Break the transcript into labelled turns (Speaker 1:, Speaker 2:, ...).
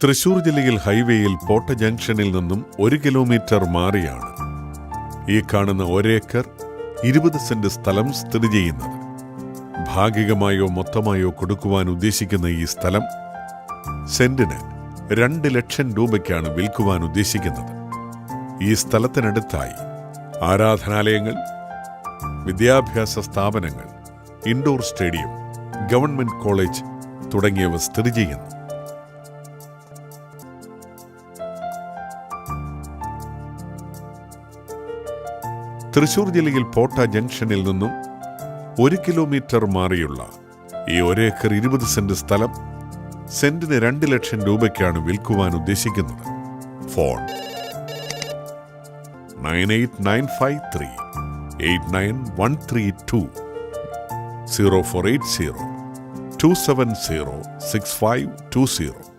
Speaker 1: തൃശൂർ ജില്ലയിൽ ഹൈവേയിൽ പോട്ട ജംഗ്ഷനിൽ നിന്നും 1 കിലോമീറ്റർ മാറിയാണ് ഈ കാണുന്ന ഒരേക്കർ 20 സെന്റ് സ്ഥലം സ്ഥിതി ചെയ്യുന്നത്. ഭാഗികമായോ മൊത്തമായോ കൊടുക്കുവാൻ ഉദ്ദേശിക്കുന്ന ഈ സ്ഥലം സെന്റിന് 2 ലക്ഷം രൂപയ്ക്കാണ് വിൽക്കുവാൻ ഉദ്ദേശിക്കുന്നത്. ഈ സ്ഥലത്തിനടുത്തായി ആരാധനാലയങ്ങൾ, വിദ്യാഭ്യാസ സ്ഥാപനങ്ങൾ, ഇൻഡോർ സ്റ്റേഡിയം, ഗവൺമെന്റ് കോളേജ് തുടങ്ങിയവ സ്ഥിതി ചെയ്യുന്നു. തൃശൂർ ജില്ലയിൽ പോട്ട ജംഗ്ഷനിൽ നിന്നും 1 കിലോമീറ്റർ മാറിയുള്ള ഈ ഒരേക്കർ 20 സെന്റ് സ്ഥലം സെന്റിന് 2 ലക്ഷം രൂപയ്ക്കാണ് വിൽക്കുവാൻ ഉദ്ദേശിക്കുന്നത്. ഫോൺ 9895389132 0480 2706520.